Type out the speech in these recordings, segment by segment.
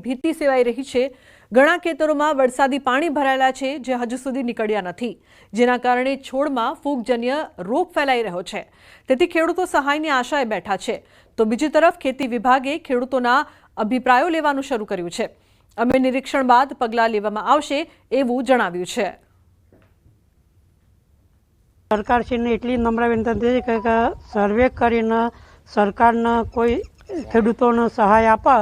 ભીતિ સેવાઈ રહી છે। ઘણા ખેતરોમાં વરસાદી પાણી ભરાયેલા છે, જે હજુ સુધી નીકળ્યા નથી, જેના કારણે છોડમાં ફૂગજન્ય રોગ ફેલાઈ રહ્યો છે। તેથી ખેડૂતો સહાયની આશાએ બેઠા છે। તો બીજી તરફ ખેતી વિભાગે ખેડૂતોના અભિપ્રાયો લેવાનું શરૂ કર્યું છે। અમે નિરીક્ષણ બાદ પગલાં લેવામાં આવશે એવું જણાવ્યું છે। સરકારશ્રીને એટલી નમ્ર વિનંતી છે કે સર્વે કરીને સરકારને કોઈ ખેડૂતોને સહાય આપે,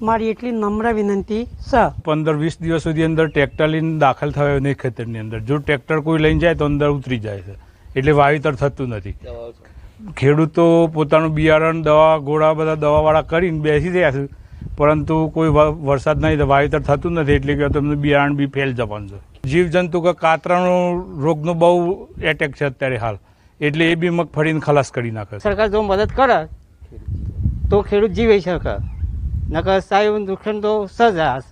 મારી એટલી નમ્ર વિનંતી છે। 15-20 દિવસ સુધી અંદર ટ્રેક્ટર લઈને દાખલ થયો નહીં ખેતરની અંદર। જો ટ્રેક્ટર કોઈ લઈને જાય તો અંદર ઉતરી જાય છે, એટલે વાવેતર થતું નથી। ખેડૂતો પોતાનું બિયારણ, દવા, ગોળા બધા દવાવાળા કરીને બેસી રહ્યા છે, પરંતુ કોઈ વરસાદ નહીં, વાવેતર થતું નથી, એટલે કે તમને બિયારણ બી ફેલ જવાનું છે। જીવજંતુ કે કાતરાનો રોગનો બહુ એટેક છે અત્યારે હાલ, એટલે એ બી મગફળીને ખલાસ કરી નાખે। સરકાર જો મદદ કરે તો ખેડૂત જીવી શકે, નકર સાહેબ નુકસાન તો સજાશ।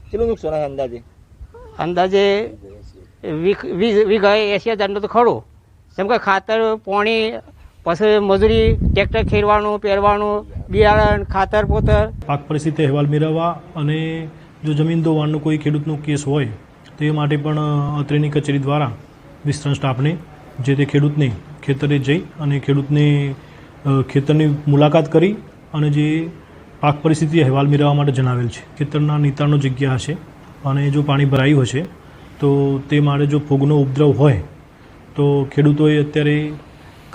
કેટલું નુકસાન છે અંદાજે વીઘાએ 80,000 તો ખરું। જેમ કે ખાતર, પાણી, પછી મજૂરી, ટ્રેક્ટર ખેરવાનું, પહેરવાનું, બિયારણ, ખાતર, પોતર। પાક પરિસ્થિતિ અહેવાલ મેળવવા અને જો જમીન ધોવાણનો કોઈ ખેડૂતનો કેસ હોય તો એ માટે પણ અત્રેની કચેરી દ્વારા વિસ્તરણ સ્ટાફને જે તે ખેડૂતને ખેતરે જઈ અને ખેડૂતને ખેતરની મુલાકાત કરી અને જે પાક પરિસ્થિતિ અહેવાલ મેળવવા માટે જણાવેલ છે। ખેતરના નીચાણનો જગ્યા હશે અને જો પાણી ભરાયું હશે તો તે માટે જો ફૂગનો ઉપદ્રવ હોય તો ખેડૂતોએ અત્યારે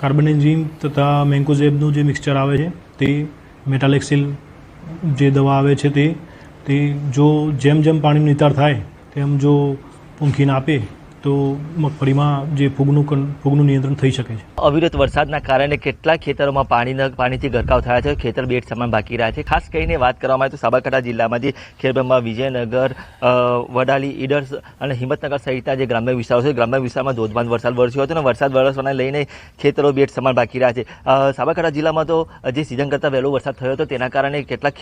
કાર્બેન્ઝિમ તથા મેન્કોઝેબનું જે મિક્સચર આવે છે તે, મેટાલેક્સિલ જે દવા આવે છે તે જો જેમ જેમ પાણીનો નિતાર થાય તેમ જો પૂંખીને આપે તો મગફળીમાં જે ફૂગનું નિયંત્રણ થઈ શકે છે। અવિરત વરસાદના કારણે કેટલાક ખેતરોમાં પાણીથી ગરકાવ થયા છે, ખેતર બેટ સમાન બાકી રહ્યા છે। ખાસ કરીને વાત કરવામાં આવે તો સાબરકાંઠા જિલ્લામાંથી ખેડબ્રહ્મા, વિજયનગર, વડાલી, ઈડર અને હિંમતનગર સહિતના જે ગ્રામ્ય વિસ્તારો છે, ગ્રામ્ય વિસ્તારમાં ધોધમાર વરસાદ વરસ્યો હતો અને વરસાદ વરસવાને લઈને ખેતરો બેટ સમાન બાકી રહ્યા છે। સાબરકાંઠા જિલ્લામાં તો જે સિઝન કરતાં વહેલો વરસાદ થયો હતો તેના કારણે કેટલાક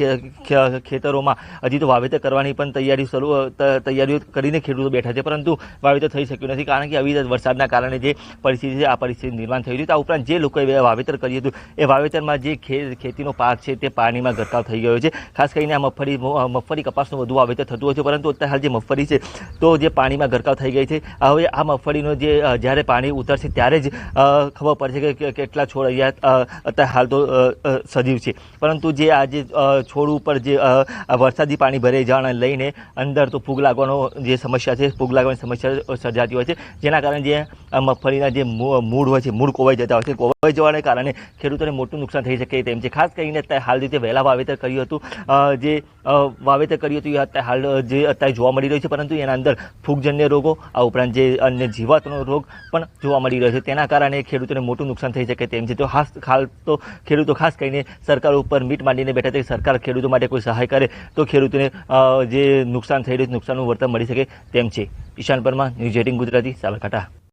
ખેતરોમાં હજી તો વાવેતર કરવાની પણ તૈયારીઓ કરીને ખેડૂતો બેઠા છે, પરંતુ વાવેતર થઈ શક્યું નથી, કારણ કે અવિરત વરસાદના કારણે જે પરિસ્થિતિ છે, આ પરિસ્થિતિ નિર્માણ થઈ રહ્યું છે। આ ઉપરાંત જે લોકોએ વાવેતર કર્યું હતું એ વાવેતરમાં જે ખેતીનો પાક છે તે પાણીમાં ગરકાવ થઈ ગયો છે। ખાસ કરીને આ મગફળી, કપાસનું વધુ વાવેતર થતું હોય છે, પરંતુ અત્યારે હાલ જે મગફળી છે તો જે પાણીમાં ગરકાવ થઈ ગઈ છે। હવે આ મગફળીનો જે જ્યારે પાણી ઉતરશે ત્યારે જ ખબર પડશે કે કેટલા છોડ અહીંયા અત્યારે હાલ તો સજીવ છે, પરંતુ જે આ જે છોડ ઉપર જે વરસાદી પાણી ભરાઈ જવાને લઈને અંદર તો ફૂગ લાગવાનો જે સમસ્યા છે, ફૂગ લાગવાની સમસ્યા સર્જાતી હોય છે, જેના કારણે જે મગફળીના જે મૂળ હોય છે, મૂળ કોવાઈ જતા હોય છે। કોવાઈ જવાને કારણે ખેડૂતોને મોટું નુકસાન થઈ શકે તેમ છે। ખાસ કરીને અત્યારે હાલ રીતે વહેલા વાવેતર કર્યું હતું, જે વાવેતર કર્યું હતું એ અત્યારે હાલ જે અત્યારે જોવા મળી રહ્યું છે, પરંતુ એના અંદર ફૂગજન્ય રોગો, આ ઉપરાંત જે અન્ય જીવાતનો રોગ પણ જોવા મળી રહ્યો છે, તેના કારણે ખેડૂતોને મોટું નુકસાન થઈ શકે તેમ છે। તો હાલ તો ખેડૂતો ખાસ કરીને સરકાર ઉપર મીટ માંડીને બેઠા છે, સરકાર ખેડૂતો માટે કોઈ સહાય કરે તો ખેડૂતોને જે નુકસાન થઈ રહ્યું છે, નુકસાનનું વળતર મળી શકે તેમ છે। ઈશાન પરમાર, ન્યૂઝ 18 ગુજરાતી, સાબરકાંઠા।